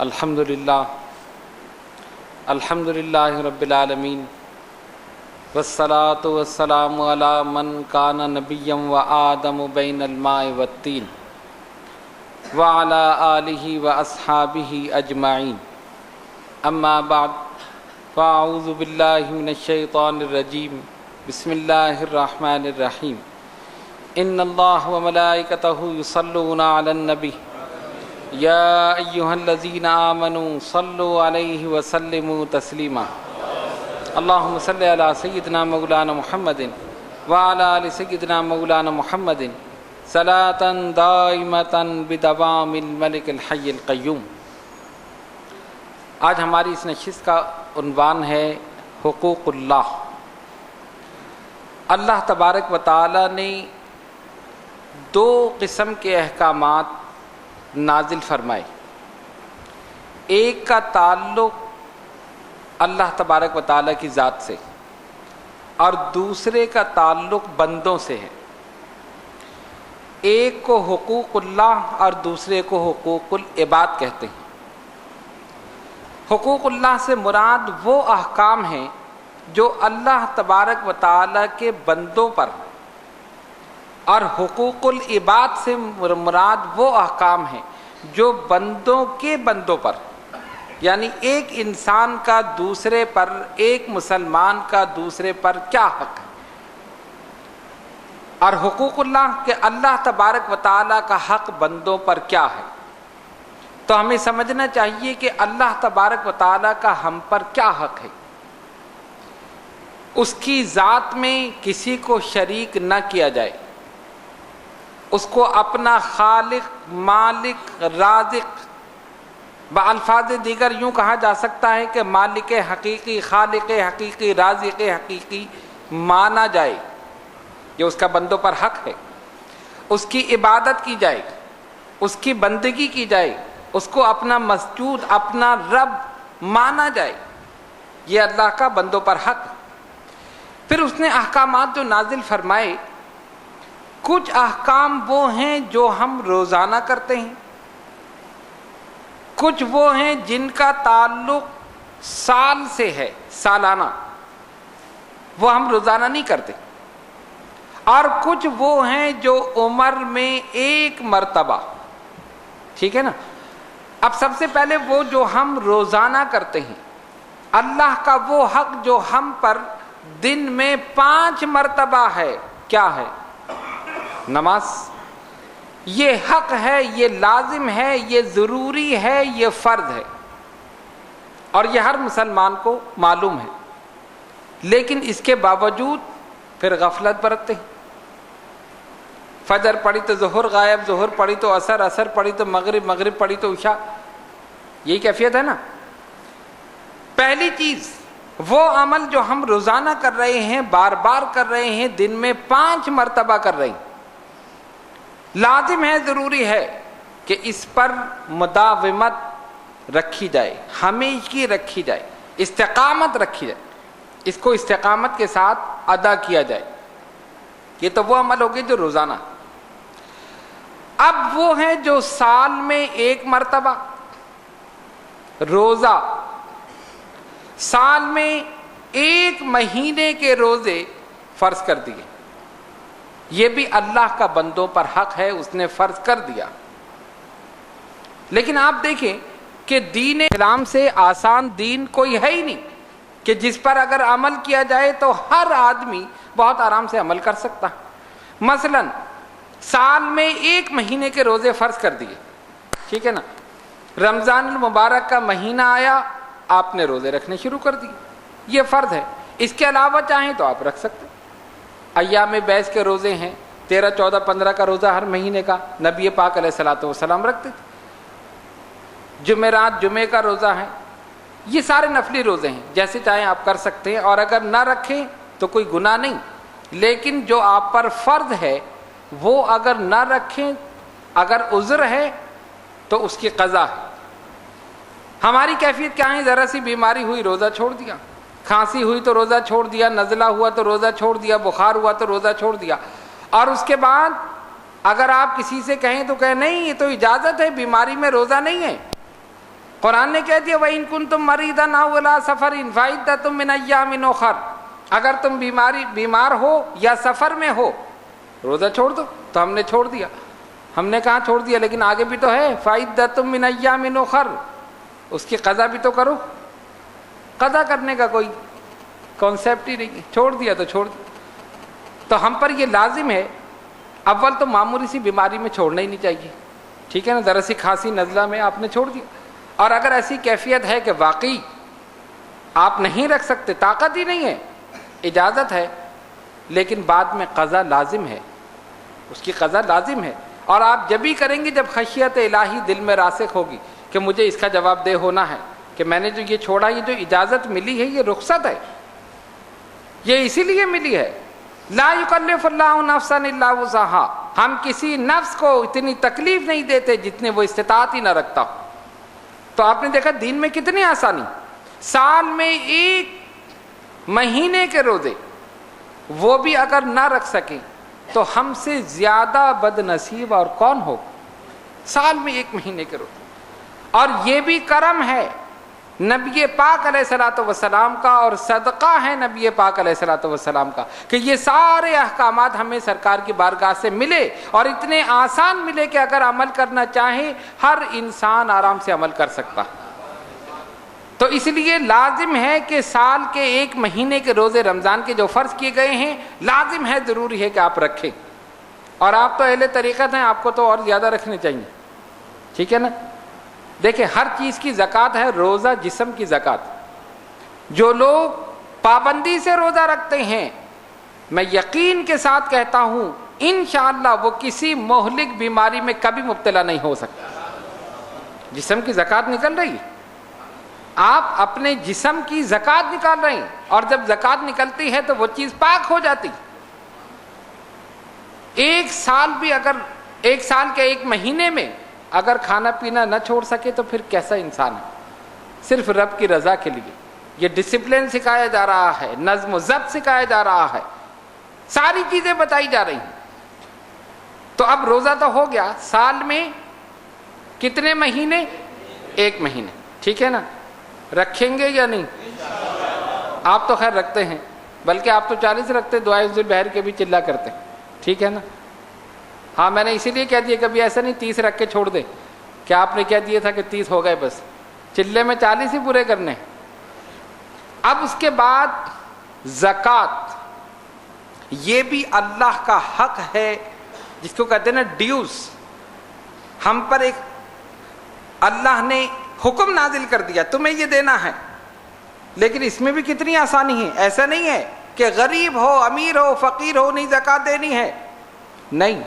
الحمدللہ رب العالمین والصلاة والسلام علی من کان نبیا وآدم بین الماء والطین وعلی آلہ واصحابہ اجمعین اما بعد فاعوذ باللہ من الشیطان الرجیم بسم اللہ الرحمن الرحیم ان اللہ وملائکتہ یصلون علی النبی یا ایہا الذین آمنوا صلوا علیہ وسلموا تسلیما اللہم صلی علی سیدنا مولانا محمد وعلی آل سیدنا مولانا محمد صلاة دائمة بدوام الملک الحی القیوم۔ آج ہماری اس نشست کا عنوان ہے حقوق اللہ۔ اللہ تبارک و تعالی نے دو قسم کے احکامات نازل فرمائے، ایک کا تعلق اللہ تبارک و تعالی کی ذات سے اور دوسرے کا تعلق بندوں سے ہے۔ ایک کو حقوق اللہ اور دوسرے کو حقوق العباد کہتے ہیں۔ حقوق اللہ سے مراد وہ احکام ہیں جو اللہ تبارک و تعالی کے بندوں پر، اور حقوق العباد سے مراد وہ احکام ہیں جو بندوں کے بندوں پر، یعنی ایک انسان کا دوسرے پر، ایک مسلمان کا دوسرے پر کیا حق ہے۔ اور حقوق اللہ کہ اللہ تبارک و تعالی کا حق بندوں پر کیا ہے۔ تو ہمیں سمجھنا چاہیے کہ اللہ تبارک و تعالی کا ہم پر کیا حق ہے۔ اس کی ذات میں کسی کو شریک نہ کیا جائے، اس کو اپنا خالق، مالک، رازق، بالفاظ دیگر یوں کہا جا سکتا ہے کہ مالک حقیقی، خالق حقیقی، رازق حقیقی مانا جائے، یہ اس کا بندوں پر حق ہے۔ اس کی عبادت کی جائے، اس کی بندگی کی جائے، اس کو اپنا مسجود، اپنا رب مانا جائے، یہ اللہ کا بندوں پر حق۔ پھر اس نے احکامات جو نازل فرمائے، کچھ احکام وہ ہیں جو ہم روزانہ کرتے ہیں، کچھ وہ ہیں جن کا تعلق سال سے ہے، سالانہ، وہ ہم روزانہ نہیں کرتے، اور کچھ وہ ہیں جو عمر میں ایک مرتبہ، ٹھیک ہے نا۔ اب سب سے پہلے وہ جو ہم روزانہ کرتے ہیں، اللہ کا وہ حق جو ہم پر دن میں 5 مرتبہ ہے، کیا ہے؟ نماز۔ یہ حق ہے، یہ لازم ہے، یہ ضروری ہے، یہ فرض ہے، اور یہ ہر مسلمان کو معلوم ہے۔ لیکن اس کے باوجود پھر غفلت برتتے ہیں۔ فجر پڑھی تو ظہر غائب، ظہر پڑھی تو عصر، عصر پڑھی تو مغرب، مغرب پڑھی تو عشاء، یہی کیفیت ہے نا۔ پہلی چیز وہ عمل جو ہم روزانہ کر رہے ہیں، بار بار کر رہے ہیں، دن میں 5 مرتبہ کر رہے ہیں، لازم ہے، ضروری ہے کہ اس پر مداومت رکھی جائے، ہمیشگی رکھی جائے، استقامت رکھی جائے، اس کو استقامت کے ساتھ ادا کیا جائے۔ یہ تو وہ عمل ہوگی جو روزانہ۔ اب وہ ہیں جو سال میں 1 مرتبہ، روزہ، سال میں 1 مہینے کے روزے فرض کر دیے، یہ بھی اللہ کا بندوں پر حق ہے، اس نے فرض کر دیا۔ لیکن آپ دیکھیں کہ دین اسلام سے آسان دین کوئی ہے ہی نہیں کہ جس پر اگر عمل کیا جائے تو ہر آدمی بہت آرام سے عمل کر سکتا۔ مثلا سال میں 1 مہینے کے روزے فرض کر دیے، ٹھیک ہے نا۔ رمضان المبارک کا مہینہ آیا، آپ نے روزے رکھنے شروع کر دیے، یہ فرض ہے۔ اس کے علاوہ چاہیں تو آپ رکھ سکتے۔ ایام بیس کے روزے ہیں، 13، 14، 15 کا روزہ ہر مہینے کا نبی پاک علیہ الصلوۃ والسلام رکھتے تھے۔ جمعرات، جمعے کا روزہ ہے، یہ سارے نفلی روزے ہیں، جیسے چاہیں آپ کر سکتے ہیں، اور اگر نہ رکھیں تو کوئی گناہ نہیں۔ لیکن جو آپ پر فرض ہے وہ اگر نہ رکھیں، اگر عذر ہے تو اس کی قضا ہے۔ ہماری کیفیت کیا ہے؟ ذرا سی بیماری ہوئی، روزہ چھوڑ دیا، کھانسی ہوئی تو روزہ چھوڑ دیا، نزلہ ہوا تو روزہ چھوڑ دیا، بخار ہوا تو روزہ چھوڑ دیا، اور اس کے بعد اگر آپ کسی سے کہیں تو کہیں نہیں یہ تو اجازت ہے، بیماری میں روزہ نہیں ہے، قرآن نے کہہ دیا وَإِن كُنتُم مَرِيضًا أَوْ عَلَىٰ سَفَرٍ فَعِدَّةٌ مِّنْ أَيَّامٍ أُخَرَ، اگر تم بیمار ہو یا سفر میں ہو روزہ چھوڑ دو. تو ہم نے چھوڑ دیا. ہم نے کہاں چھوڑ دیا؟ لیکن آگے بھی تو ہے فَعِدَّةٌ مِّنْ أَيَّامٍ أُخَرَ، اس کی قضا بھی تو کرو. قضا کرنے کا کوئی کانسیپٹ ہی نہیں، چھوڑ دیا تو چھوڑ دیا. تو ہم پر یہ لازم ہے، اول تو معمولی سی بیماری میں چھوڑنا ہی نہیں چاہیے، ٹھیک ہے نا، ذرا سی کھانسی نزلہ میں آپ نے چھوڑ دیا. اور اگر ایسی کیفیت ہے کہ واقعی آپ نہیں رکھ سکتے، طاقت ہی نہیں ہے، اجازت ہے، لیکن بعد میں قضا لازم ہے، اس کی قضا لازم ہے. اور آپ جب ہی کریں گے جب خشیت الہی دل میں راسخ ہوگی کہ مجھے اس کا جواب دہ ہونا ہے، کہ میں نے جو یہ چھوڑا، یہ جو اجازت ملی ہے یہ رخصت ہے، یہ اسی لیے ملی ہے. لا یکلف اللہ نفسا الا وسعها، ہم کسی نفس کو اتنی تکلیف نہیں دیتے جتنے وہ استطاعت ہی نہ رکھتا ہو. تو آپ نے دیکھا دین میں کتنی آسانی، سال میں 1 مہینے کے روزے وہ بھی اگر نہ رکھ سکیں تو ہم سے زیادہ بد نصیب اور کون ہو. سال میں 1 مہینے کے روزے، اور یہ بھی کرم ہے نبی پاک علیہ الصلوۃ والسلام کا، اور صدقہ ہے نبی پاک علیہ الصلوۃ والسلام کا کہ یہ سارے احکامات ہمیں سرکار کی بارگاہ سے ملے، اور اتنے آسان ملے کہ اگر عمل کرنا چاہے ہر انسان آرام سے عمل کر سکتا. تو اس لیے لازم ہے کہ سال کے 1 مہینے کے روزے رمضان کے جو فرض کیے گئے ہیں لازم ہے، ضروری ہے کہ آپ رکھیں. اور آپ تو اہل طریقت ہیں، آپ کو تو اور زیادہ رکھنے چاہیے، ٹھیک ہے نا. دیکھیں ہر چیز کی زکوٰۃ ہے، روزہ جسم کی زکوٰۃ. جو لوگ پابندی سے روزہ رکھتے ہیں میں یقین کے ساتھ کہتا ہوں انشاءاللہ وہ کسی مہلک بیماری میں کبھی مبتلا نہیں ہو سکتا. جسم کی زکوٰۃ نکل رہی ہے، آپ اپنے جسم کی زکوٰۃ نکال رہے ہیں، اور جب زکوٰۃ نکلتی ہے تو وہ چیز پاک ہو جاتی. 1 سال بھی اگر 1 سال کے 1 مہینے میں اگر کھانا پینا نہ چھوڑ سکے تو پھر کیسا انسان ہے؟ صرف رب کی رضا کے لیے یہ ڈسپلن سکھایا جا رہا ہے، نظم و ضبط سکھایا جا رہا ہے، ساری چیزیں بتائی جا رہی ہیں. تو اب روزہ تو ہو گیا، سال میں کتنے مہینے؟ 1 مہینے، ٹھیک ہے نا. رکھیں گے یا نہیں؟ آپ تو خیر رکھتے ہیں، بلکہ آپ تو 40 رکھتے، دعائے ذل بحر کے بھی چلا کرتے، ٹھیک ہے نا. ہاں میں نے اسی لیے کہہ دیا کبھی ایسا نہیں 30 رکھ کے چھوڑ دے، کہ آپ نے کہہ دیا تھا کہ 30 ہو گئے، بس چلے میں 40 ہی پورے کرنے. اب اس کے بعد زکوٰۃ، یہ بھی اللہ کا حق ہے، جس کو کہتے ہیں نا ڈیوز. ہم پر ایک اللہ نے حکم نازل کر دیا تمہیں یہ دینا ہے، لیکن اس میں بھی کتنی آسانی ہے. ایسا نہیں ہے کہ غریب ہو، امیر ہو، فقیر ہو نہیں زکوٰۃ دینی ہے، نہیں.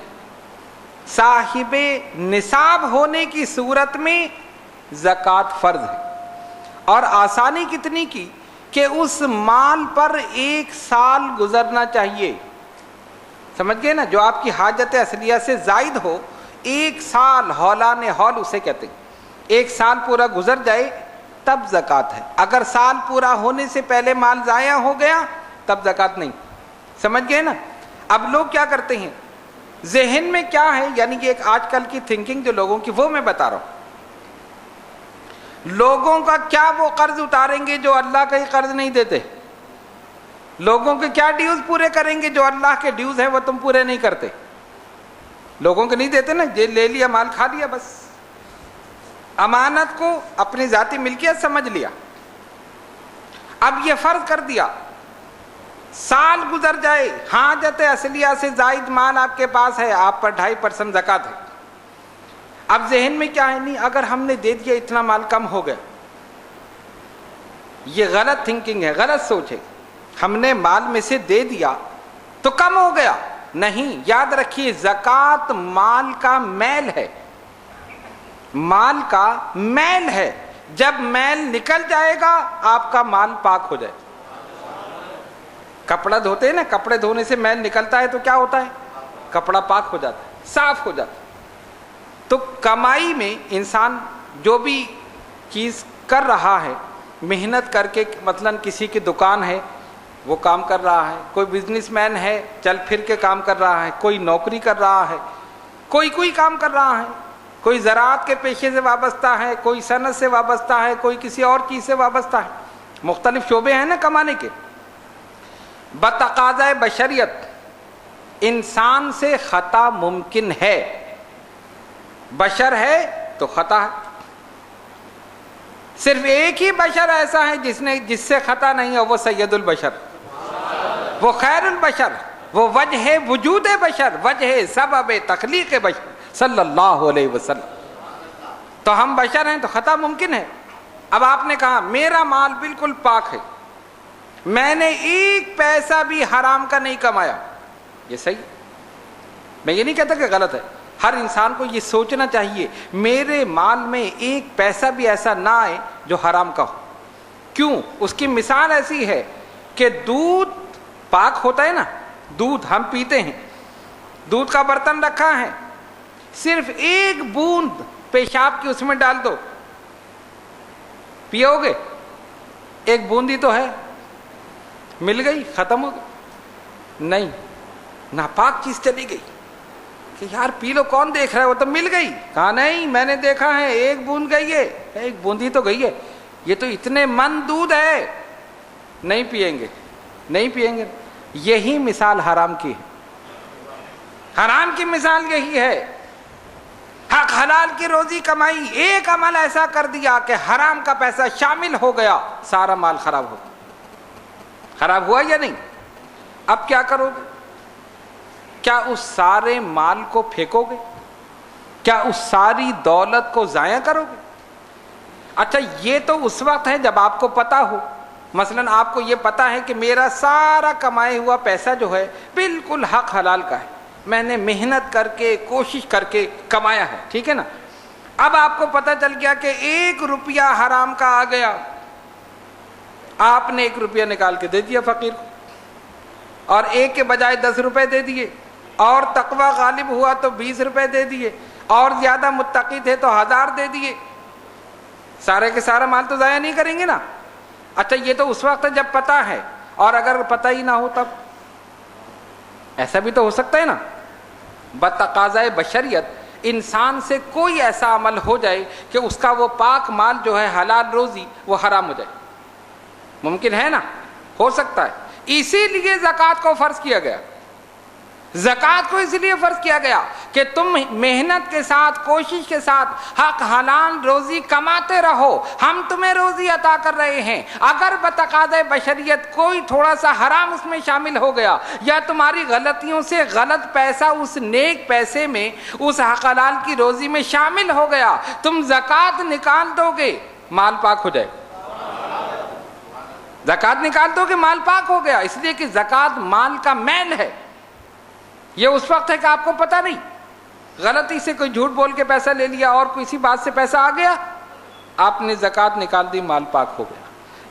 صاحب نصاب ہونے کی صورت میں زکوٰۃ فرض ہے. اور آسانی کتنی کی کہ اس مال پر 1 سال گزرنا چاہیے. سمجھ گئے نا؟ جو آپ کی حاجت اصلیہ سے زائد ہو، 1 سال، ہولان ہول اسے کہتے ہیں. 1 سال پورا گزر جائے تب زکوٰۃ ہے. اگر سال پورا ہونے سے پہلے مال ضائع ہو گیا تب زکوٰۃ نہیں. سمجھ گئے نا؟ اب لوگ کیا کرتے ہیں، ذہن میں کیا ہے، یعنی کہ ایک آج کل کی تھنکنگ جو لوگوں کی، وہ میں بتا رہا ہوں. لوگوں کا کیا وہ قرض اتاریں گے جو اللہ کا ہی قرض نہیں دیتے؟ لوگوں کے کیا ڈیوز پورے کریں گے جو اللہ کے ڈیوز ہیں وہ تم پورے نہیں کرتے؟ لوگوں کے نہیں دیتے نا، یہ لے لیا مال کھا لیا، بس امانت کو اپنی ذاتی ملکیت سمجھ لیا. اب یہ فرض کر دیا، سال گزر جائے، حاجت اصلیہ سے زائد مال آپ کے پاس ہے، آپ پر 2.5% زکوٰۃ ہے. اب ذہن میں کیا ہے، نہیں اگر ہم نے دے دیا اتنا مال کم ہو گیا. یہ غلط تھنکنگ ہے، غلط سوچ ہے. ہم نے مال میں سے دے دیا تو کم ہو گیا، نہیں. یاد رکھیے زکوٰۃ مال کا میل ہے، مال کا میل ہے. جب میل نکل جائے گا آپ کا مال پاک ہو جائے. کپڑا دھوتے ہیں نا، کپڑے دھونے سے میل نکلتا ہے تو کیا ہوتا ہے؟ کپڑا پاک ہو جاتا ہے، صاف ہو جاتا ہے. تو کمائی میں انسان جو بھی چیز کر رہا ہے محنت کر کے، مثلا کسی کی دکان ہے وہ کام کر رہا ہے، کوئی بزنس مین ہے چل پھر کے کام کر رہا ہے، کوئی نوکری کر رہا ہے، کوئی کام کر رہا ہے، کوئی زراعت کے پیشے سے وابستہ ہے، کوئی صنعت سے وابستہ ہے، کوئی کسی اور چیز سے وابستہ ہے، مختلف شعبے ہیں نا کمانے کے۔ بتقاضۂ بشریت انسان سے خطا ممکن ہے، بشر ہے تو خطا ہے۔ صرف ایک ہی بشر ایسا ہے جس سے خطا نہیں ہے، وہ سید البشر، وہ خیر البشر، وہ وجہ وجود بشر، وجہ سبب تخلیق بشر صلی اللہ علیہ وسلم۔ تو ہم بشر ہیں تو خطا ممکن ہے۔ اب آپ نے کہا میرا مال بالکل پاک ہے، میں نے ایک پیسہ بھی حرام کا نہیں کمایا، یہ صحیح، میں یہ نہیں کہتا کہ غلط ہے، ہر انسان کو یہ سوچنا چاہیے میرے مال میں ایک پیسہ بھی ایسا نہ آئے جو حرام کا ہو۔ کیوں؟ اس کی مثال ایسی ہے کہ دودھ پاک ہوتا ہے نا، دودھ ہم پیتے ہیں، دودھ کا برتن رکھا ہے، صرف ایک بوند پیشاب کی اس میں ڈال دو، پیو گے؟ ایک بوندی تو ہے، مل گئی ختم ہو گئی؟ نہیں، ناپاک چیز چلی گئی کہ یار پی لو، کون دیکھ رہا ہے، وہ تو مل گئی۔ کہا نہیں، میں نے دیکھا ہے، ایک بوند گئی ہے، ایک بوندی تو گئی ہے، یہ تو اتنے من دودھ ہے، نہیں پیئیں گے، نہیں پیئیں گے۔ یہی مثال حرام کی ہے، حرام کی مثال یہی ہے۔ حق حلال کی روزی کمائی، ایک عمل ایسا کر دیا کہ حرام کا پیسہ شامل ہو گیا، سارا مال خراب ہو گیا۔ خراب ہوا یا نہیں؟ اب کیا کرو گے؟ کیا اس سارے مال کو پھینکو گے؟ کیا اس ساری دولت کو ضائع کرو گے؟ اچھا یہ تو اس وقت ہے جب آپ کو پتا ہو، مثلاً آپ کو یہ پتا ہے کہ میرا سارا کمائے ہوا پیسہ جو ہے بالکل حق حلال کا ہے، میں نے محنت کر کے کوشش کر کے کمایا ہے، ٹھیک ہے نا۔ اب آپ کو پتا چل گیا کہ 1 روپیہ حرام کا آ گیا، آپ نے 1 روپیہ نکال کے دے دیا فقیر کو، اور 1 کے بجائے 10 روپے دے دیے، اور تقوی غالب ہوا تو 20 روپے دے دیے، اور زیادہ متقی تھے تو 1000 دے دیے۔ سارے کے سارا مال تو ضائع نہیں کریں گے نا۔ اچھا یہ تو اس وقت جب پتہ ہے، اور اگر پتہ ہی نہ ہو تب؟ ایسا بھی تو ہو سکتا ہے نا۔ بتقاضۂ بشریت انسان سے کوئی ایسا عمل ہو جائے کہ اس کا وہ پاک مال جو ہے حلال روزی وہ حرام ہو جائے، ممکن ہے نا، ہو سکتا ہے۔ اسی لیے زکوٰۃ کو فرض کیا گیا، زکوٰۃ کو اس لیے فرض کیا گیا کہ تم محنت کے ساتھ، کوشش کے ساتھ حق حلال روزی کماتے رہو، ہم تمہیں روزی عطا کر رہے ہیں۔ اگر بتقاضۂ بشریت کوئی تھوڑا سا حرام اس میں شامل ہو گیا، یا تمہاری غلطیوں سے غلط پیسہ اس نیک پیسے میں، اس حق حلال کی روزی میں شامل ہو گیا، تم زکوٰۃ نکال دو گے، مال پاک ہو جائے۔ زکوٰۃ نکال دو گے، مال پاک ہو گیا، اس لیے کہ زکوٰۃ مال کا میل ہے۔ یہ اس وقت ہے کہ آپ کو پتہ نہیں، غلطی سے کوئی جھوٹ بول کے پیسہ لے لیا اور کسی بات سے پیسہ آ گیا، آپ نے زکوٰۃ نکال دی، مال پاک ہو گیا۔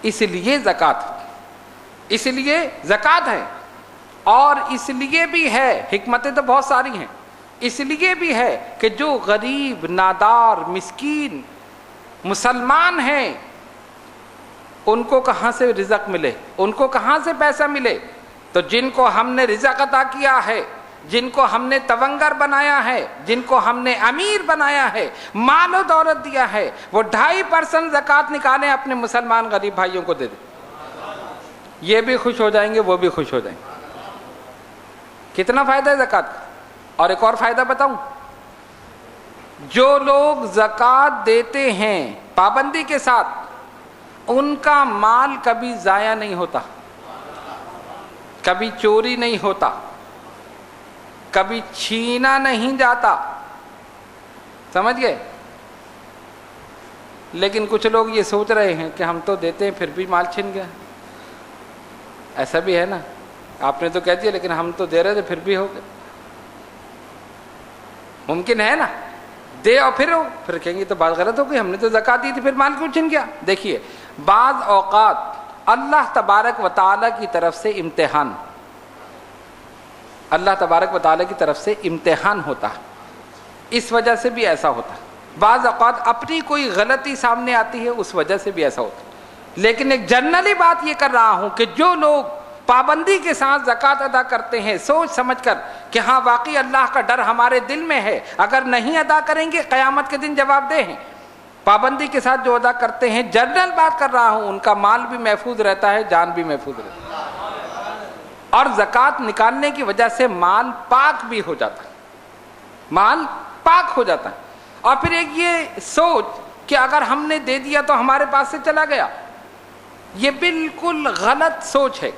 اس لیے زکوٰۃ ہے، اور اس لیے بھی ہے، حکمتیں تو بہت ساری ہیں، اس لیے بھی ہے کہ جو غریب، نادار، مسکین مسلمان ہیں، ان کو کہاں سے رزق ملے، ان کو کہاں سے پیسہ ملے؟ تو جن کو ہم نے رزق عطا کیا ہے، جن کو ہم نے تونگر بنایا ہے، جن کو ہم نے امیر بنایا ہے، مال و دولت دیا ہے، وہ 2.5% زکوٰۃ نکالیں، اپنے مسلمان غریب بھائیوں کو دے دیں، یہ بھی خوش ہو جائیں گے، وہ بھی خوش ہو جائیں گے۔ کتنا فائدہ ہے زکوٰۃ کا؟ اور ایک اور فائدہ بتاؤں، جو لوگ زکوٰۃ دیتے ہیں پابندی کے ساتھ، ان کا مال کبھی ضائع نہیں ہوتا، کبھی چوری نہیں ہوتا، کبھی چھینا نہیں جاتا، سمجھ گئے؟ لیکن کچھ لوگ یہ سوچ رہے ہیں کہ ہم تو دیتے ہیں پھر بھی مال چھن گیا، ایسا بھی ہے نا، آپ نے تو کہہ دیا لیکن ہم تو دے رہے تھے پھر بھی ہو گئے، ممکن ہے نا، دے اور پھر کہیں گے تو بات غلط ہو گئی، ہم نے تو زکوٰۃ دی تھی پھر مال کیوں چھن گیا؟ دیکھیے بعض اوقات اللہ تبارک و تعالیٰ کی طرف سے امتحان، اللہ تبارک و تعالیٰ کی طرف سے امتحان ہوتا ہے، اس وجہ سے بھی ایسا ہوتا ہے۔ بعض اوقات اپنی کوئی غلطی سامنے آتی ہے، اس وجہ سے بھی ایسا ہوتا ہے۔ لیکن ایک جنرلی بات یہ کر رہا ہوں کہ جو لوگ پابندی کے ساتھ زکوٰۃ ادا کرتے ہیں سوچ سمجھ کر کہ ہاں واقعی اللہ کا ڈر ہمارے دل میں ہے، اگر نہیں ادا کریں گے قیامت کے دن جواب دہ ہیں، پابندی کے ساتھ جو ادا کرتے ہیں، جنرل بات کر رہا ہوں، ان کا مال بھی محفوظ رہتا ہے، جان بھی محفوظ رہتا ہے، اور زکوٰۃ نکالنے کی وجہ سے مال پاک بھی ہو جاتا ہے، مال پاک ہو جاتا ہے۔ اور پھر ایک یہ سوچ کہ اگر ہم نے دے دیا تو ہمارے پاس سے چلا گیا، یہ بالکل غلط سوچ ہے،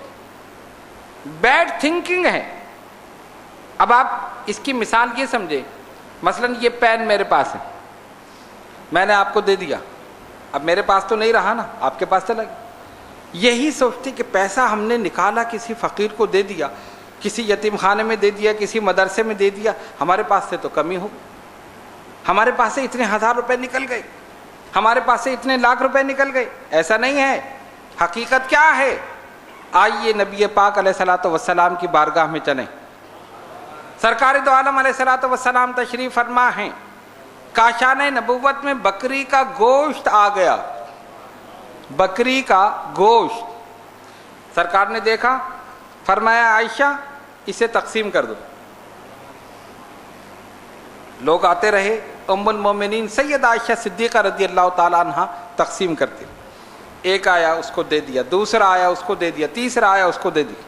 بیڈ تھنکنگ ہے۔ اب آپ اس کی مثال یہ سمجھے، مثلا یہ پین میرے پاس ہے، میں نے آپ کو دے دیا، اب میرے پاس تو نہیں رہا نا، آپ کے پاس چلا گیا۔ یہی سوچتے کہ پیسہ ہم نے نکالا کسی فقیر کو دے دیا، کسی یتیم خانے میں دے دیا، کسی مدرسے میں دے دیا، ہمارے پاس سے تو کمی ہو، ہمارے پاس سے اتنے 1000 روپے نکل گئے، ہمارے پاس سے اتنے لاکھ روپے نکل گئے۔ ایسا نہیں ہے، حقیقت کیا ہے؟ آئیے نبی پاک علیہ الصلوۃ والسلام کی بارگاہ میں چلیں۔ سرکار دو عالم علیہ الصلوۃ والسلام تشریف فرما ہیں، کاشان نبوت میں بکری کا گوشت آ گیا، بکری کا گوشت۔ سرکار نے دیکھا، فرمایا عائشہ اسے تقسیم کر دو۔ لوگ آتے رہے، ام المومنین سید عائشہ صدیقہ رضی اللہ تعالیٰ عنہ تقسیم کرتے، ایک آیا اس کو دے دیا، دوسرا آیا اس کو دے دیا، تیسرا آیا اس کو دے دیا،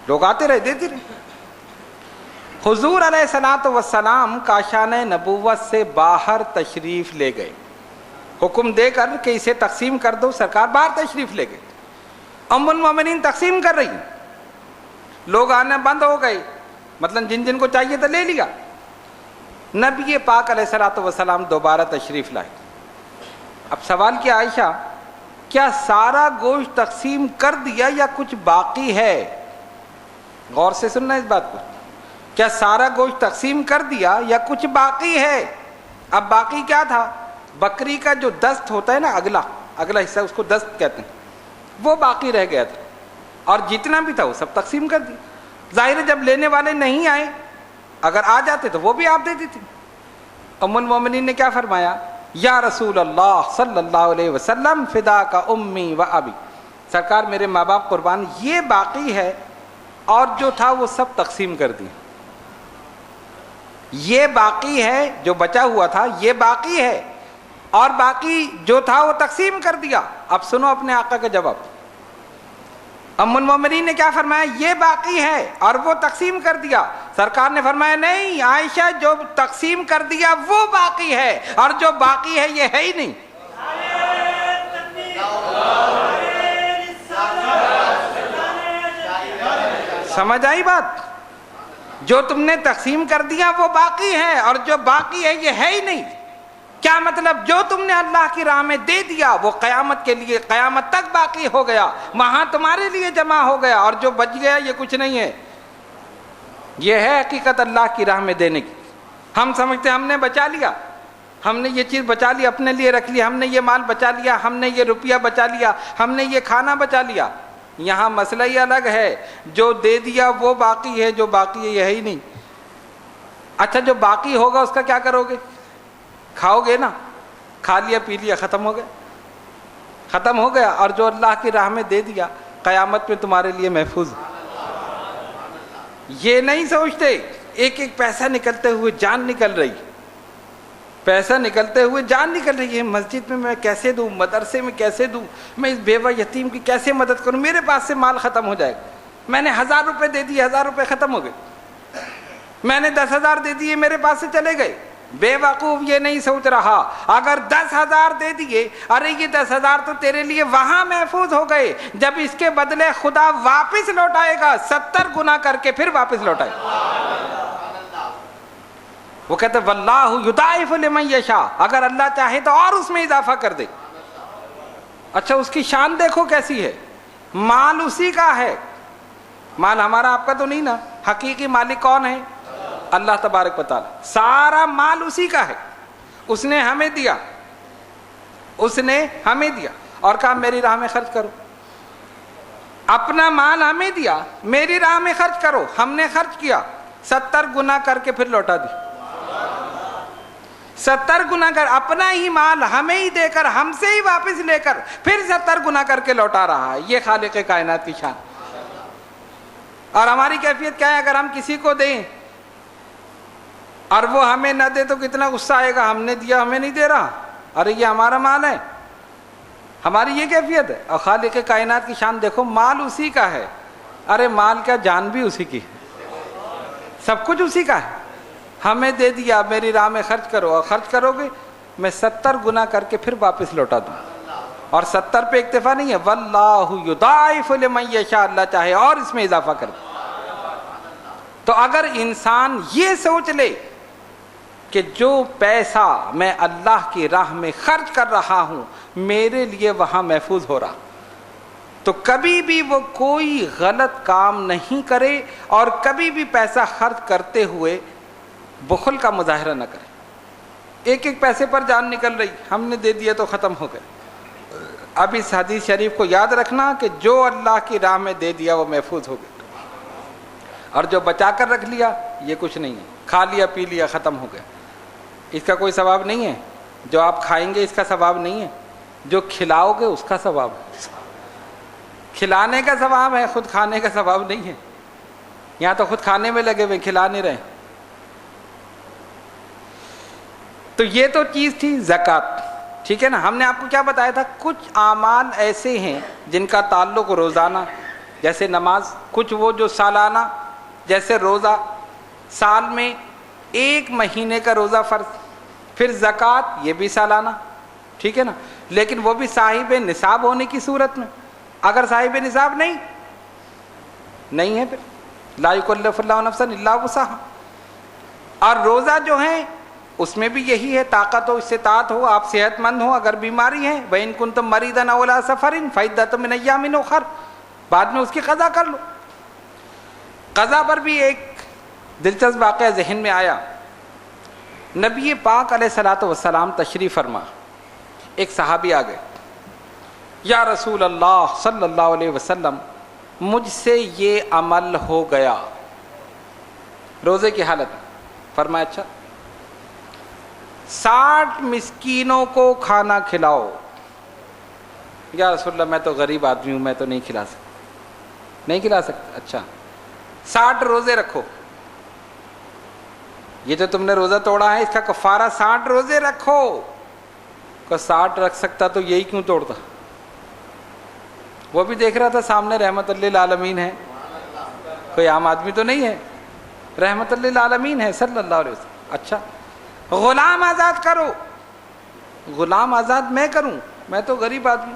لوگ آتے رہے دیتے رہے۔ حضور علیہ الصلوۃ والسلام کاشان نبوت سے باہر تشریف لے گئے، حکم دے کر کہ اسے تقسیم کر دو، سرکار باہر تشریف لے گئے، ام المومنین تقسیم کر رہی، لوگ آنا بند ہو گئے، مطلب جن جن کو چاہیے تو لے لیا۔ نبی پاک علیہ الصلوۃ والسلام دوبارہ تشریف لائے۔ اب سوال کیا عائشہ، کیا سارا گوشت تقسیم کر دیا یا کچھ باقی ہے؟ غور سے سننا اس بات کو، کیا سارا گوشت تقسیم کر دیا یا کچھ باقی ہے؟ اب باقی کیا تھا؟ بکری کا جو دست ہوتا ہے نا، اگلا حصہ، اس کو دست کہتے ہیں، وہ باقی رہ گیا تھا، اور جتنا بھی تھا وہ سب تقسیم کر دیا۔ ظاہر ہے جب لینے والے نہیں آئے، اگر آ جاتے تو وہ بھی آپ دے دیتے۔ ام المومنین نے کیا فرمایا؟ یا رسول اللہ صلی اللہ علیہ وسلم فدا کا امی و ابی، سرکار میرے ماں باپ قربان، یہ باقی ہے اور جو تھا وہ سب تقسیم کر دیا، یہ باقی ہے، جو بچا ہوا تھا یہ باقی ہے، اور باقی جو تھا وہ تقسیم کر دیا۔ اب سنو اپنے آقا کا جواب، ام المومنین نے کیا فرمایا؟ یہ باقی ہے اور وہ تقسیم کر دیا۔ سرکار نے فرمایا نہیں عائشہ، جو تقسیم کر دیا وہ باقی ہے، اور جو باقی ہے یہ ہے ہی نہیں۔ سمجھ آئی بات؟ جو تم نے تقسیم کر دیا وہ باقی ہے، اور جو باقی ہے یہ ہے ہی نہیں۔ کیا مطلب؟ جو تم نے اللہ کی راہ میں دے دیا وہ قیامت کے لیے، قیامت تک باقی ہو گیا، وہاں تمہارے لیے جمع ہو گیا، اور جو بچ گیا یہ کچھ نہیں ہے۔ یہ ہے حقیقت اللہ کی راہ میں دینے کی۔ ہم سمجھتے ہم نے بچا لیا، ہم نے یہ چیز بچا لی، اپنے لیے رکھ لیا، ہم نے یہ مال بچا لیا، ہم نے یہ روپیہ بچا لیا، ہم نے یہ کھانا بچا لیا۔ یہاں مسئلہ ہی الگ ہے، جو دے دیا وہ باقی ہے، جو باقی ہے یہ ہے ہی نہیں۔ اچھا جو باقی ہوگا اس کا کیا کرو گے؟ کھاؤ گے نا، کھا لیا پی لیا، ختم ہو گیا، ختم ہو گیا۔ اور جو اللہ کی راہ میں دے دیا قیامت میں تمہارے لیے محفوظ ہے۔ یہ نہیں سوچتے ایک ایک پیسہ نکلتے ہوئے جان نکل رہی، پیسہ نکلتے ہوئے جان نکل رہی ہے، مسجد میں کیسے دوں، مدرسے میں کیسے دوں، میں اس بیوہ یتیم کی کیسے مدد کروں، میرے پاس سے مال ختم ہو جائے گا، میں نے 1000 روپے دے دیے، 1000 روپے ختم ہو گئے، میں نے 10,000 دے دیے، میرے پاس سے چلے گئے۔ بے وقوف یہ نہیں سوچ رہا اگر 10,000 دے دیے، ارے یہ 10,000 تو تیرے لیے وہاں محفوظ ہو گئے، جب اس کے بدلے خدا واپس لوٹائے گا 70 گنا کر کے پھر واپس لوٹائے گا۔ وہ کہتے واللہ یضاعف لمن یشاء، اگر اللہ چاہے تو اور اس میں اضافہ کر دے۔ اچھا اس کی شان دیکھو کیسی ہے، مال اسی کا ہے، مال ہمارا آپ کا تو نہیں نا، حقیقی مالک کون ہے؟ اللہ تبارک و تعالی، سارا مال اسی کا ہے، اس نے ہمیں دیا، اس نے ہمیں دیا اور کہا میری راہ میں خرچ کرو، اپنا مال ہمیں دیا، میری راہ میں خرچ کرو، ہم نے خرچ کیا، 70 گنا کر کے پھر لوٹا دی، 70 گنا کر، اپنا ہی مال ہمیں ہی دے کر، ہم سے ہی واپس لے کر پھر 70 گنا کر کے لوٹا رہا ہے۔ یہ خالق کائنات کی شان۔ اور ہماری کیفیت کیا ہے؟ اگر ہم کسی کو دیں اور وہ ہمیں نہ دے تو کتنا غصہ آئے گا، ہم نے دیا ہمیں نہیں دے رہا، ارے یہ ہمارا مال ہے. ہماری یہ کیفیت ہے. اور خالق کائنات کی شان دیکھو، مال اسی کا ہے. ارے مال کیا، جان بھی اسی کی، سب کچھ اسی کا ہے. ہمیں دے دیا، میری راہ میں خرچ کرو، اور خرچ کرو گے میں 70 گنا کر کے پھر واپس لوٹا دوں. اور 70 پہ اکتفا نہیں ہے، واللہ یضاعف لمن یشاء، اللہ چاہے اور اس میں اضافہ کر دے. تو اگر انسان یہ سوچ لے کہ جو پیسہ میں اللہ کی راہ میں خرچ کر رہا ہوں میرے لیے وہاں محفوظ ہو رہا، تو کبھی بھی وہ کوئی غلط کام نہیں کرے، اور کبھی بھی پیسہ خرچ کرتے ہوئے بخل کا مظاہرہ نہ کرے. ایک ایک پیسے پر جان نکل رہی، ہم نے دے دیا تو ختم ہو گئے. اب اس حدیث شریف کو یاد رکھنا کہ جو اللہ کی راہ میں دے دیا وہ محفوظ ہو گیا، اور جو بچا کر رکھ لیا یہ کچھ نہیں ہے، کھا لیا پی لیا ختم ہو گیا، اس کا کوئی ثواب نہیں ہے. جو آپ کھائیں گے اس کا ثواب نہیں ہے، جو کھلاؤ گے اس کا ثواب ہے. کھلانے کا ثواب ہے، خود کھانے کا ثواب نہیں ہے. یہاں تو خود کھانے میں لگے ہوئے، کھلا نہیں رہے. تو یہ تو چیز تھی زکوٰۃ، ٹھیک ہے نا. ہم نے آپ کو کیا بتایا تھا؟ کچھ اعمال ایسے ہیں جن کا تعلق روزانہ جیسے نماز، کچھ وہ جو سالانہ جیسے روزہ، سال میں 1 مہینے کا روزہ فرض، پھر زکوٰۃ یہ بھی سالانہ، ٹھیک ہے نا. لیکن وہ بھی صاحب نصاب ہونے کی صورت میں. اگر صاحب نصاب نہیں ہے پھر لا یکلف اللہ نفسا الا وسعہا. اور روزہ جو ہے اس میں بھی یہی ہے، طاقت ہو، استطاعت ہو، آپ صحت مند ہو، اگر بیماری ہے وَإِن كُنتُم مَرِيضًا أَوْ عَلَىٰ سَفَرٍ فَعِدَّةٌ مِّنْ أَيَّامٍ أُخَرَ، بعد میں اس کی قضا کر لو. قضا پر بھی ایک دلچسپ واقعہ ذہن میں آیا. نبی پاک علیہ الصلوۃ والسلام تشریف فرما، ایک صحابی آ گئے، یا رسول اللہ صلی اللہ علیہ وسلم مجھ سے یہ عمل ہو گیا روزے کی حالت میں. فرمایا اچھا 60 مسکینوں کو کھانا کھلاؤ. یا رسول اللہ میں تو غریب آدمی ہوں، میں تو نہیں کھلا سکتا. اچھا 60 روزے رکھو. یہ جو تم نے روزہ توڑا ہے اس کا کفارہ 60 روزے رکھو. کہ 60 رکھ سکتا تو یہی کیوں توڑتا؟ وہ بھی دیکھ رہا تھا سامنے رحمت للعالمین ہے، کوئی عام آدمی تو نہیں ہے، رحمت للعالمین ہے صلی اللہ علیہ وسلم. اچھا غلام آزاد کرو. غلام آزاد میں کروں؟ میں تو غریب آدمی.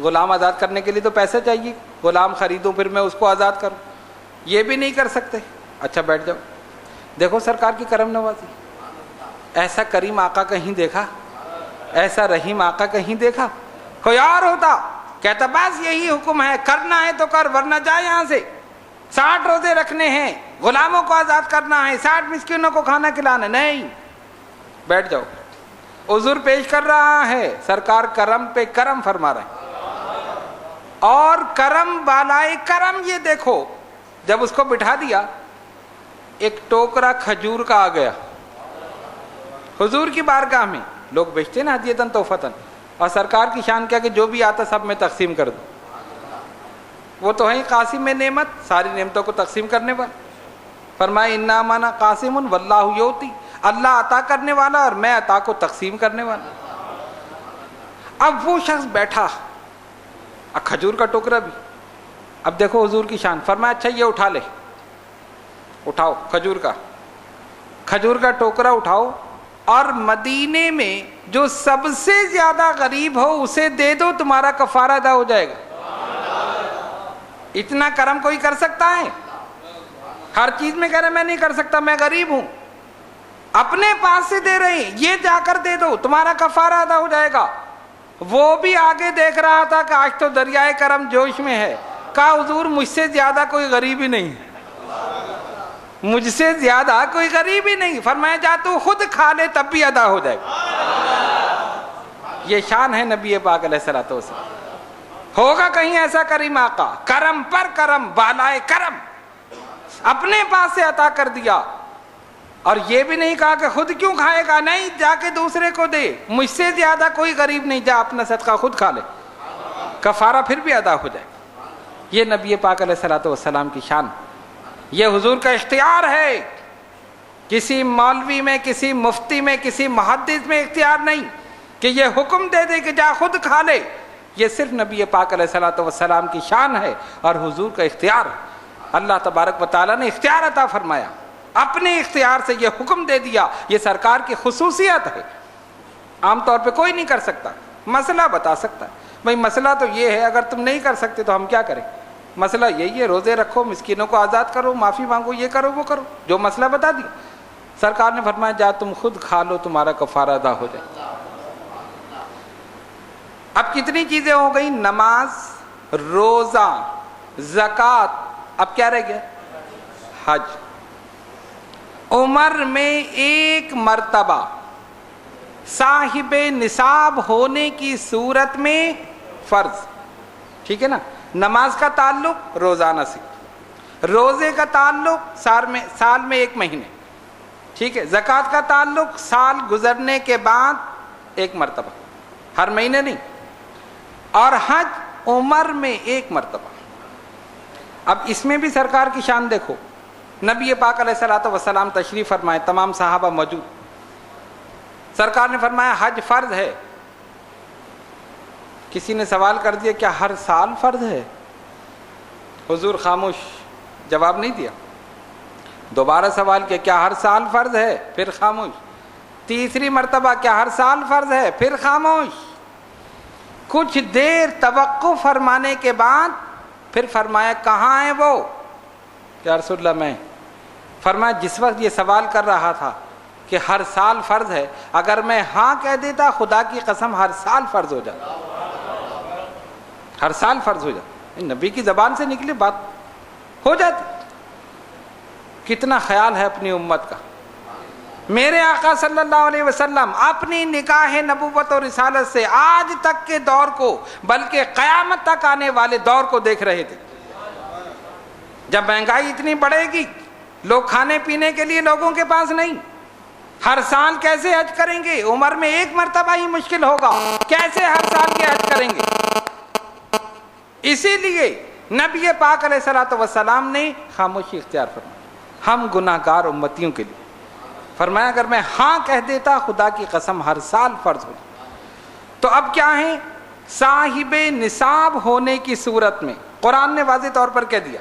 غلام آزاد کرنے کے لیے تو پیسے چاہیے، غلام خریدوں پھر میں اس کو آزاد کروں، یہ بھی نہیں کر سکتے. اچھا بیٹھ جاؤ. دیکھو سرکار کی کرم نوازی. ایسا کریم آقا کہیں دیکھا؟ ایسا رحیم آقا کہیں دیکھا؟ کوئی اور ہوتا کہتا بس یہی حکم ہے، کرنا ہے تو کر ورنہ جا یہاں سے. 60 روزے رکھنے ہیں، غلاموں کو آزاد کرنا ہے، 60 مسکینوں کو کھانا کھلانا. نہیں، بیٹھ جاؤ. عذر پیش کر رہا ہے، سرکار کرم پہ کرم فرما رہے ہیں. اور کرم بالائے کرم یہ دیکھو، جب اس کو بٹھا دیا ایک ٹوکرا کھجور کا آ گیا حضور کی بارگاہ میں. لوگ بیچتے نا ہدیتاً تحفتاً، اور سرکار کی شان کیا کہ جو بھی آتا سب میں تقسیم کر دو. وہ تو ہے قاسم میں نعمت، ساری نعمتوں کو تقسیم کرنے والا. فرمایا انما انا قاسم واللہ یؤتی، اللہ عطا کرنے والا اور میں عطا کو تقسیم کرنے والا. اب وہ شخص بیٹھا، کھجور کا ٹوکرا بھی. اب دیکھو حضور کی شان. فرمایا اچھا یہ اٹھا لے، اٹھاؤ کھجور کا ٹوکرا اٹھاؤ، اور مدینے میں جو سب سے زیادہ غریب ہو اسے دے دو، تمہارا کفارہ ادا ہو جائے گا. اتنا کرم کوئی کر سکتا ہے؟ ہر چیز میں کہہ رہے میں نہیں کر سکتا، میں غریب ہوں. اپنے پاس سے دے رہے ہیں، یہ جا کر دے دو تمہارا کفارہ ادا ہو جائے گا. وہ بھی آگے دیکھ رہا تھا کہ آج تو دریائے کرم جوش میں ہے. کہا حضور مجھ سے زیادہ کوئی غریب ہی نہیں، مجھ سے زیادہ کوئی غریب ہی نہیں. فرمایا جا تو خود کھا لے تب بھی ادا ہو جائے گا. یہ شان ہے نبی پاک علیہ الصلوۃ والسلام. ہوگا کہیں ایسا کریم آقا؟ کرم پر کرم بالائے کرم، اپنے پاس سے عطا کر دیا. اور یہ بھی نہیں کہا کہ خود کیوں کھائے گا، نہیں، جا کے دوسرے کو دے. مجھ سے زیادہ کوئی غریب نہیں، جا اپنا صدقہ خود کھا لے، کفارہ پھر بھی ادا ہو جائے. یہ نبی پاک علیہ الصلوۃ والسلام کی شان. یہ حضور کا اختیار ہے، کسی مولوی میں، کسی مفتی میں، کسی محدث میں اختیار نہیں کہ یہ حکم دے دے کہ جا خود کھا لے. یہ صرف نبی پاک علیہ الصلوۃ والسلام کی شان ہے اور حضور کا اختیار ہے. اللہ تبارک و تعالیٰ نے اختیار عطا فرمایا، اپنے اختیار سے یہ حکم دے دیا. یہ سرکار کی خصوصیت ہے، عام طور پہ کوئی نہیں کر سکتا. مسئلہ بتا سکتا ہے، بھائی مسئلہ تو یہ ہے، اگر تم نہیں کر سکتے تو ہم کیا کریں؟ مسئلہ یہی ہے، روزے رکھو، مسکینوں کو آزاد کرو، معافی مانگو، یہ کرو وہ کرو، جو مسئلہ بتا دیا. سرکار نے فرمایا جا تم خود کھا لو، تمہارا کفارہ ادا ہو جائے. اب کتنی چیزیں ہو گئی؟ نماز، روزہ، زکوٰۃ، اب کیا رہ گیا؟ حج. عمر میں ایک مرتبہ صاحب نصاب ہونے کی صورت میں فرض. ٹھیک ہے نا؟ نماز کا تعلق روزانہ سے، روزے کا تعلق سال میں ایک مہینے. ٹھیک ہے؟ زکوٰۃ کا تعلق سال گزرنے کے بعد ایک مرتبہ، ہر مہینے نہیں. اور حج عمر میں ایک مرتبہ. اب اس میں بھی سرکار کی شان دیکھو. نبی پاک علیہ الصلوۃ والسلام تشریف فرمائے، تمام صحابہ موجود. سرکار نے فرمایا حج فرض ہے. کسی نے سوال کر دیا کیا ہر سال فرض ہے؟ حضور خاموش، جواب نہیں دیا. دوبارہ سوال کیا کیا ہر سال فرض ہے؟ پھر خاموش. تیسری مرتبہ کیا ہر سال فرض ہے؟ پھر خاموش. کچھ دیر توقف فرمانے کے بعد پھر فرمایا کہاں ہے وہ؟ یا رسول اللہ میں. فرمایا جس وقت یہ سوال کر رہا تھا کہ ہر سال فرض ہے، اگر میں ہاں کہہ دیتا خدا کی قسم ہر سال فرض ہو جاتا، ہر سال فرض ہو جاتا. نبی کی زبان سے نکلی بات ہو جاتی. کتنا خیال ہے اپنی امت کا. میرے آقا صلی اللہ علیہ وسلم اپنی نکاح نبوت اور رسالت سے آج تک کے دور کو، بلکہ قیامت تک آنے والے دور کو دیکھ رہے تھے. جب مہنگائی اتنی بڑھے گی، لوگ کھانے پینے کے لیے لوگوں کے پاس نہیں، ہر سال کیسے حج کریں گے؟ عمر میں ایک مرتبہ ہی مشکل ہوگا، کیسے ہر سال کے حج کریں گے؟ اسی لیے نبی پاک علیہ الصلوۃ والسلام نے خاموشی اختیار فرمائی ہم گناہ گار امتیوں کے لیے. فرمایا اگر میں ہاں کہہ دیتا خدا کی قسم ہر سال فرض ہو. تو اب کیا ہے؟ صاحب نصاب ہونے کی صورت میں قرآن نے واضح طور پر کہہ دیا.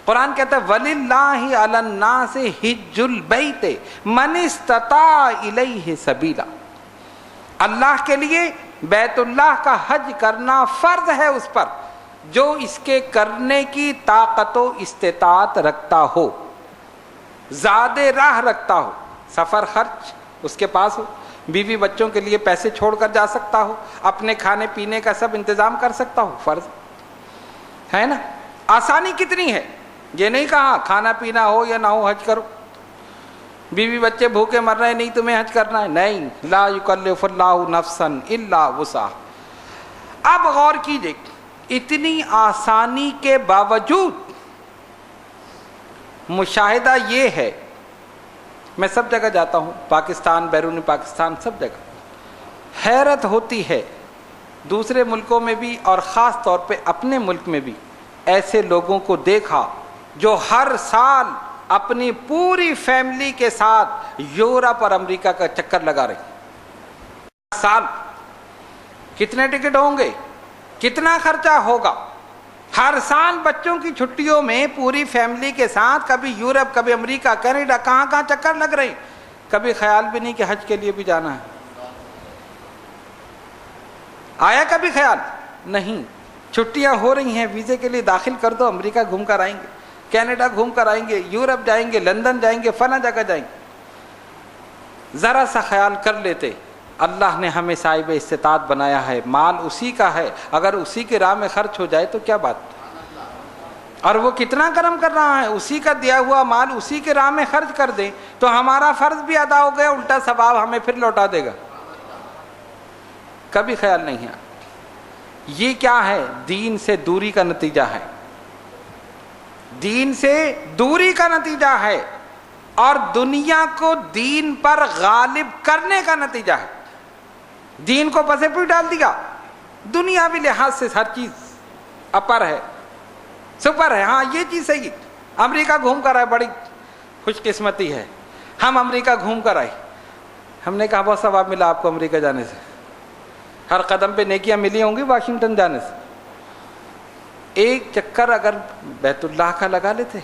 قرآن کہتا ہے وَلِلَّهِ عَلَى النَّاسِ حِجُّ الْبَيْتِ مَنِ اسْتَطَاعَ إِلَيْهِ سَبِيلًا. اللہ کے لیے بیت اللہ کا حج کرنا فرض ہے اس پر جو اس کے کرنے کی طاقت و استطاعت رکھتا ہو، زیادہ راہ رکھتا ہو، سفر خرچ اس کے پاس ہو، بیوی بچوں کے لیے پیسے چھوڑ کر جا سکتا ہو، اپنے کھانے پینے کا سب انتظام کر سکتا ہو. فرض ہے نا؟ آسانی کتنی ہے. یہ نہیں کہا کھانا پینا ہو یا نہ ہو حج کرو. بیوی بچے بھوکے مر رہے نہیں تمہیں حج کرنا ہے؟ نہیں، لا یکلف اللہ نفسا الا وسعها. اب غور کیجئے، اتنی آسانی کے باوجود مشاہدہ یہ ہے، میں سب جگہ جاتا ہوں، پاکستان، بیرون پاکستان، سب جگہ حیرت ہوتی ہے. دوسرے ملکوں میں بھی اور خاص طور پہ اپنے ملک میں بھی ایسے لوگوں کو دیکھا جو ہر سال اپنی پوری فیملی کے ساتھ یورپ اور امریکہ کا چکر لگا رہے. سال کتنے ٹکٹ ہوں گے، کتنا خرچہ ہوگا؟ ہر سال بچوں کی چھٹیوں میں پوری فیملی کے ساتھ کبھی یورپ، کبھی امریکہ، کینیڈا، کہاں کہاں چکر لگ رہے ہیں. کبھی خیال بھی نہیں کہ حج کے لیے بھی جانا ہے. آیا کبھی خیال؟ نہیں. چھٹیاں ہو رہی ہیں، ویزے کے لیے داخل کر دو، امریکہ گھوم کر آئیں گے، کینیڈا گھوم کر آئیں گے، یورپ جائیں گے، لندن جائیں گے، فلاں جگہ جائیں گے. ذرا سا خیال کر لیتے، اللہ نے ہمیں صاحب استطاعت بنایا ہے، مال اسی کا ہے، اگر اسی کے راہ میں خرچ ہو جائے تو کیا بات. اور وہ کتنا کرم کر رہا ہے، اسی کا دیا ہوا مال اسی کے راہ میں خرچ کر دیں تو ہمارا فرض بھی ادا ہو گیا، الٹا ثواب ہمیں پھر لوٹا دے گا. کبھی خیال نہیں ہے. یہ کیا ہے؟ دین سے دوری کا نتیجہ ہے. دین سے دوری کا نتیجہ ہے اور دنیا کو دین پر غالب کرنے کا نتیجہ ہے. دین کو پسے پہ ڈال دیا. دنیاوی لحاظ سے ہر چیز اپر ہے، سپر ہے، ہاں یہ چیز صحیح. امریکہ گھوم کر آئے, بڑی خوش قسمتی ہے, ہم امریکہ گھوم کر آئے. ہم نے کہا بہت ثواب ملا آپ کو امریکہ جانے سے, ہر قدم پہ نیکیاں ملی ہوں گی واشنگٹن جانے سے. ایک چکر اگر بیت اللہ کا لگا لیتے,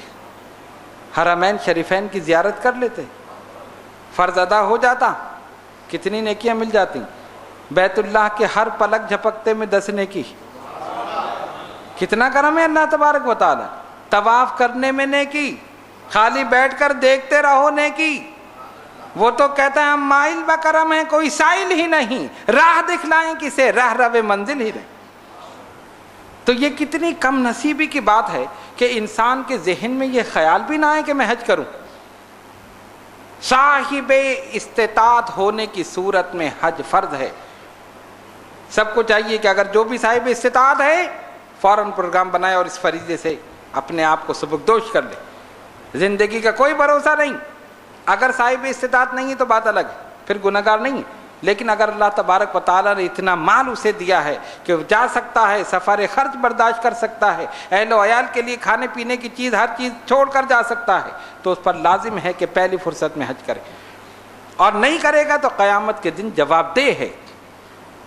حرمین شریفین کی زیارت کر لیتے, فرض ادا ہو جاتا, کتنی نیکیاں مل جاتی. بیت اللہ کے ہر پلک جھپکتے میں 10 نیکی. کتنا کرم ہے اللہ تبارک و تعالی. طواف کرنے میں نیکی, خالی بیٹھ کر دیکھتے رہو نیکی. وہ تو کہتا ہے ہم مائل بکرم ہیں, کوئی سائل ہی نہیں, راہ دکھلائیں کسے, راہ رو منزل ہی نہیں. تو یہ کتنی کم نصیبی کی بات ہے کہ انسان کے ذہن میں یہ خیال بھی نہ آئے کہ میں حج کروں. صاحب استطاعت ہونے کی صورت میں حج فرض ہے. سب کو چاہیے کہ اگر جو بھی صاحب استطاعت ہے فوراً پروگرام بنائے اور اس فریضے سے اپنے آپ کو سبکدوش کر لے. زندگی کا کوئی بھروسہ نہیں. اگر صاحب استطاعت نہیں ہے تو بات الگ ہے, پھر گنہگار نہیں ہے. لیکن اگر اللہ تبارک و تعالیٰ نے اتنا مال اسے دیا ہے کہ وہ جا سکتا ہے, سفر خرچ برداشت کر سکتا ہے, اہل و عیال کے لیے کھانے پینے کی چیز ہر چیز چھوڑ کر جا سکتا ہے, تو اس پر لازم ہے کہ پہلی فرصت میں حج کرے. اور نہیں کرے گا تو قیامت کے دن جواب دہ ہے.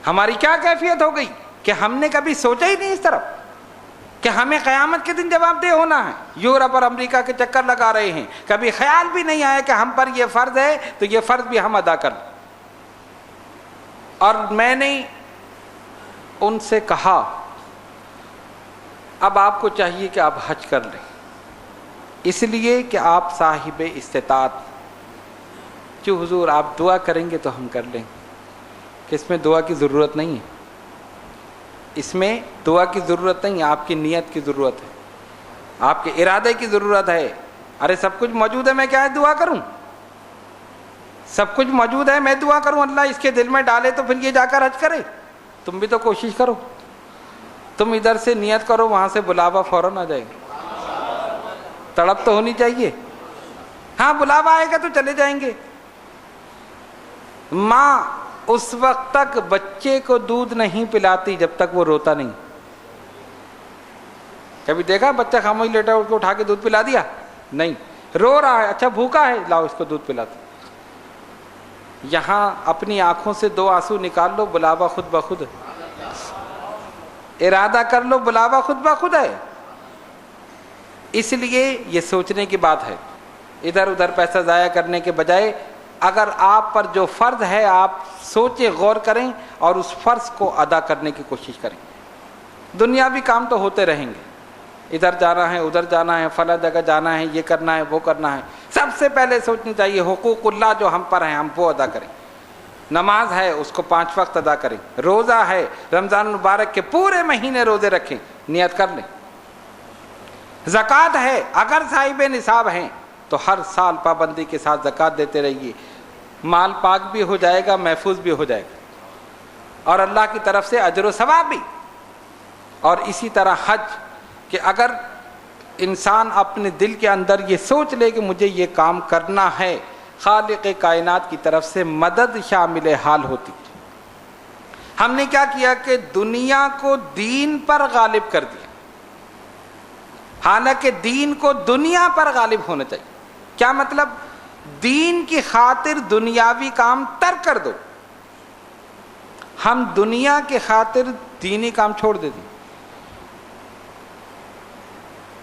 ہماری کیا کیفیت ہو گئی کہ ہم نے کبھی سوچا ہی نہیں اس طرف کہ ہمیں قیامت کے دن جواب دہ ہونا ہے. یورپ اور امریکہ کے چکر لگا رہے ہیں, کبھی خیال بھی نہیں آیا کہ ہم پر یہ فرض ہے تو یہ فرض بھی ہم ادا کر لیں. اور میں نے ان سے کہا اب آپ کو چاہیے کہ آپ حج کر لیں, اس لیے کہ آپ صاحب استطاعت. جو حضور آپ دعا کریں گے تو ہم کر لیں, کہ اس میں دعا کی ضرورت نہیں ہے. اس میں دعا کی ضرورت نہیں ہے, آپ کی نیت کی ضرورت ہے, آپ کے ارادے کی ضرورت ہے. ارے سب کچھ موجود ہے, میں کیا ہے دعا کروں؟ سب کچھ موجود ہے, میں دعا کروں اللہ اس کے دل میں ڈالے تو پھر یہ جا کر حج کرے. تم بھی تو کوشش کرو, تم ادھر سے نیت کرو, وہاں سے بلاوا فوراً آ جائے گا. تڑپ تو ہونی چاہیے. ہاں بلاوا آئے گا تو چلے جائیں گے. ماں اس وقت تک بچے کو دودھ نہیں پلاتی جب تک وہ روتا نہیں. کبھی دیکھا بچہ خاموش لیٹا اس کو اٹھا کے دودھ پلا دیا؟ نہیں. رو رہا ہے, اچھا بھوکا ہے, لاؤ اس کو دودھ پلاتے. یہاں اپنی آنکھوں سے 2 آنسو نکال لو, بلاوا خود بخود. ارادہ کر لو, بلاوا خود بخود ہے. اس لیے یہ سوچنے کی بات ہے, ادھر ادھر پیسہ ضائع کرنے کے بجائے اگر آپ پر جو فرض ہے آپ سوچیں, غور کریں اور اس فرض کو ادا کرنے کی کوشش کریں. دنیاوی کام تو ہوتے رہیں گے, ادھر جانا ہے, ادھر جانا ہے, فلاں جگہ جانا ہے, یہ کرنا ہے, وہ کرنا ہے. سب سے پہلے سوچنی چاہیے حقوق اللہ جو ہم پر ہیں ہم وہ ادا کریں. نماز ہے اس کو 5 وقت ادا کریں. روزہ ہے, رمضان المبارک کے پورے مہینے روزے رکھیں, نیت کر لیں. زکوٰۃ ہے, اگر صاحب نصاب ہیں تو ہر سال پابندی کے ساتھ زکوٰۃ دیتے رہیے. مال پاک بھی ہو جائے گا, محفوظ بھی ہو جائے گا, اور اللہ کی طرف سے اجر و ثواب بھی. اور اسی طرح حج, کہ اگر انسان اپنے دل کے اندر یہ سوچ لے کہ مجھے یہ کام کرنا ہے, خالق کائنات کی طرف سے مدد شامل حال ہوتی. ہم نے کیا کیا کہ دنیا کو دین پر غالب کر دیا, حالانکہ دین کو دنیا پر غالب ہونا چاہیے. کیا مطلب؟ دین کی خاطر دنیاوی کام ترک کر دو. ہم دنیا کے خاطر دینی کام چھوڑ دیتے.